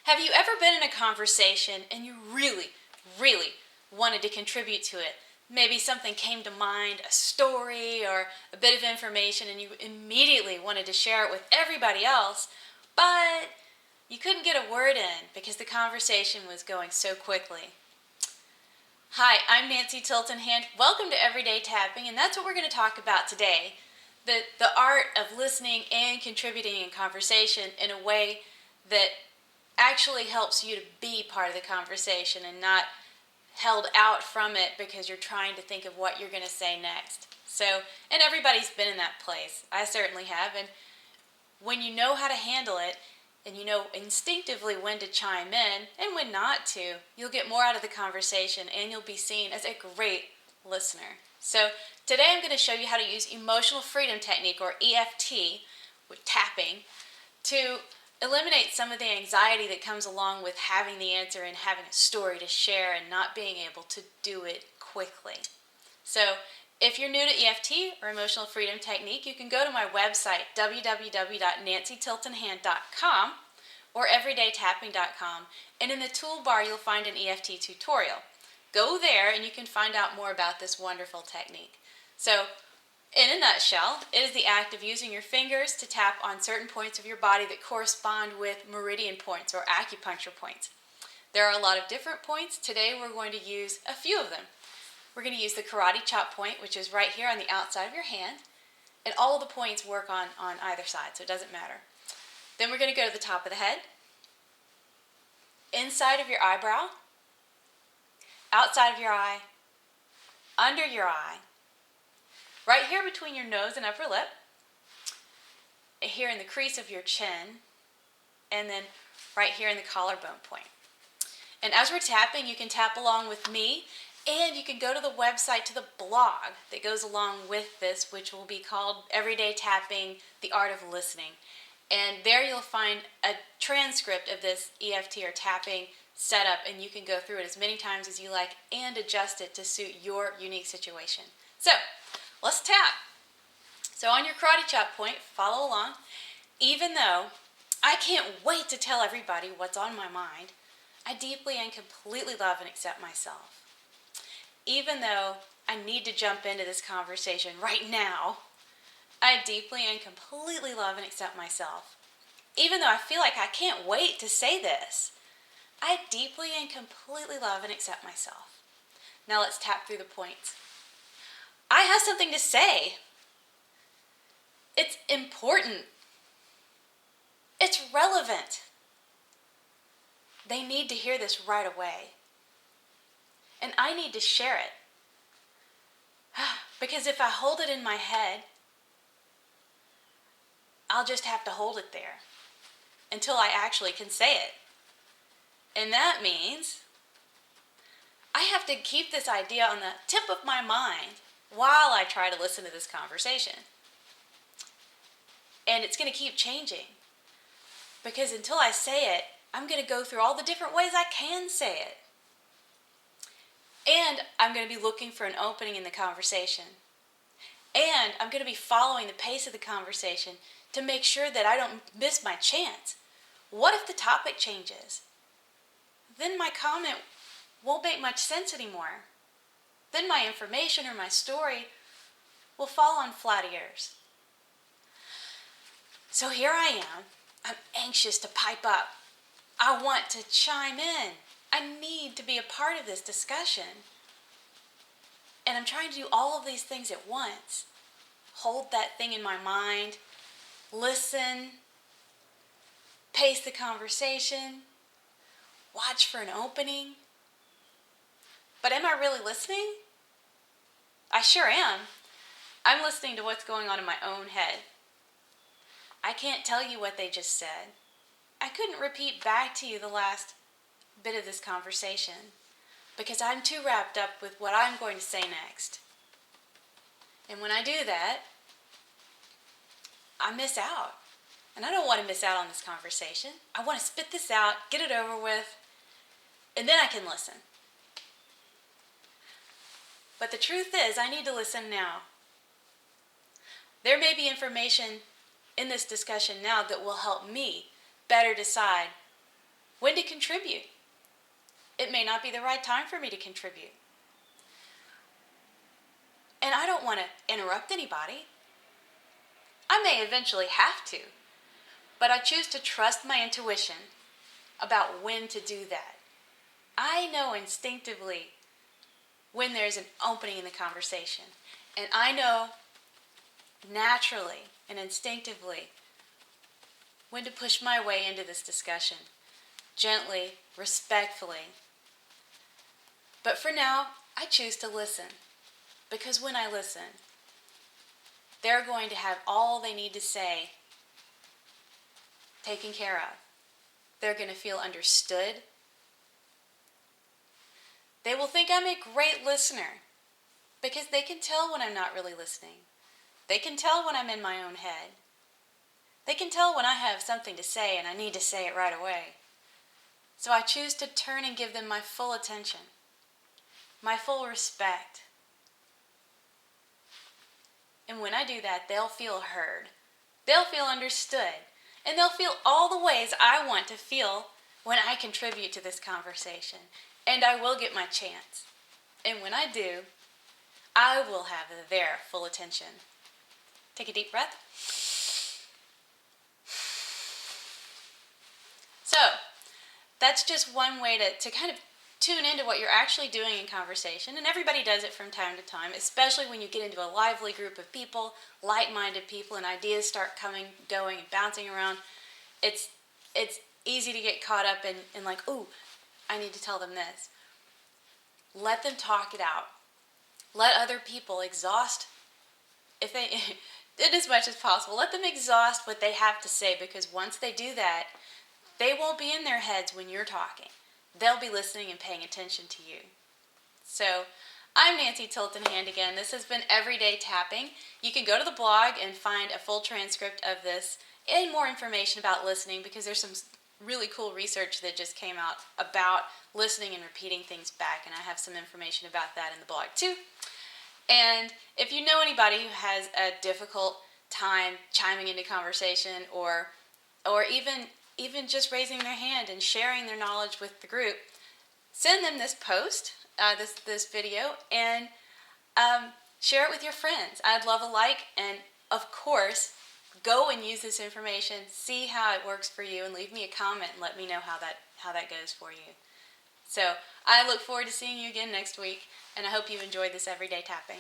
Have you ever been in a conversation and you really wanted to contribute to it? Maybe something came to mind, a story or a bit of information, and you immediately wanted to share it with everybody else, but you couldn't get a word in because the conversation was going so quickly. Hi, I'm Nancy Tilton-Hand. Welcome to Everyday Tapping, and that's what we're going to talk about today. The art of listening and contributing in conversation in a way that actually helps you to be part of the conversation and not held out from it because you're trying to think of what you're going to say next. And everybody's been in that place. I certainly have. And when you know how to handle it and you know instinctively when to chime in and when not to, you'll get more out of the conversation and you'll be seen as a great listener. So today I'm going to show you how to use emotional freedom technique, or EFT, with tapping, to eliminate some of the anxiety that comes along with having the answer and having a story to share and not being able to do it quickly. So if you're new to EFT or Emotional Freedom Technique, you can go to my website, www.nancytiltonhand.com or everydaytapping.com, and in the toolbar you'll find an EFT tutorial. Go there and you can find out more about this wonderful technique. So in a nutshell, it is the act of using your fingers to tap on certain points of your body that correspond with meridian points or acupuncture points. There are a lot of different points. Today we're going to use a few of them. We're going to use the karate chop point, which is right here on the outside of your hand, and all of the points work on either side, so it doesn't matter. Then we're going to go to the top of the head, inside of your eyebrow, outside of your eye, under your eye, right here between your nose and upper lip, here in the crease of your chin, and then right here in the collarbone point. And as we're tapping, you can tap along with me, and you can go to the website, to the blog that goes along with this, which will be called Everyday Tapping, The Art of Listening. And there you'll find a transcript of this EFT or tapping setup, and you can go through it as many times as you like and adjust it to suit your unique situation. So let's tap. So on your karate chop point, follow along. Even though I can't wait to tell everybody what's on my mind, I deeply and completely love and accept myself. Even though I need to jump into this conversation right now, I deeply and completely love and accept myself. Even though I feel like I can't wait to say this, I deeply and completely love and accept myself. Now let's tap through the points. I have something to say. It's important. It's relevant. They need to hear this right away. And I need to share it. Because if I hold it in my head, I'll just have to hold it there until I actually can say it. And that means I have to keep this idea on the tip of my mind while I try to listen to this conversation. And it's going to keep changing. Because until I say it, I'm going to go through all the different ways I can say it. And I'm going to be looking for an opening in the conversation. And I'm going to be following the pace of the conversation to make sure that I don't miss my chance. What if the topic changes? Then my comment won't make much sense anymore. Then my information or my story will fall on flat ears. So here I am. I'm anxious to pipe up. I want to chime in. I need to be a part of this discussion. And I'm trying to do all of these things at once. Hold that thing in my mind. Listen. Pace the conversation. Watch for an opening. But am I really listening? I sure am. I'm listening to what's going on in my own head. I can't tell you what they just said. I couldn't repeat back to you the last bit of this conversation because I'm too wrapped up with what I'm going to say next. And when I do that, I miss out. And I don't want to miss out on this conversation. I want to spit this out, get it over with, and then I can listen. But the truth is, I need to listen now. There may be information in this discussion now that will help me better decide when to contribute. It may not be the right time for me to contribute. And I don't want to interrupt anybody. I may eventually have to, but I choose to trust my intuition about when to do that. I know instinctively when there's an opening in the conversation. And I know naturally and instinctively when to push my way into this discussion. Gently, respectfully. But for now, I choose to listen. Because when I listen, they're going to have all they need to say taken care of. They're going to feel understood. They will think I'm a great listener because they can tell when I'm not really listening. They can tell when I'm in my own head. They can tell when I have something to say and I need to say it right away. So I choose to turn and give them my full attention, my full respect. And when I do that, they'll feel heard. They'll feel understood. And they'll feel all the ways I want to feel when I contribute to this conversation. And I will get my chance. And when I do, I will have their full attention. Take a deep breath. So, that's just one way to kind of tune into what you're actually doing in conversation. And everybody does it from time to time, especially when you get into a lively group of people, like-minded people, and ideas start coming, going, and bouncing around. It's easy to get caught up in like, ooh, I need to tell them this. Let them talk it out. Let other people exhaust, if they, in as much as possible, let them exhaust what they have to say, because once they do that, they won't be in their heads when you're talking. They'll be listening and paying attention to you. So, I'm Nancy Tilton Hand again. This has been Everyday Tapping. You can go to the blog and find a full transcript of this and more information about listening, because there's some really cool research that just came out about listening and repeating things back, and I have some information about that in the blog too. And if you know anybody who has a difficult time chiming into conversation or even just raising their hand and sharing their knowledge with the group, send them this post, this video, and share it with your friends. I'd love a like, and of course, go and use this information, see how it works for you, and leave me a comment and let me know how that goes for you. So I look forward to seeing you again next week, and I hope you enjoyed this Everyday Tapping.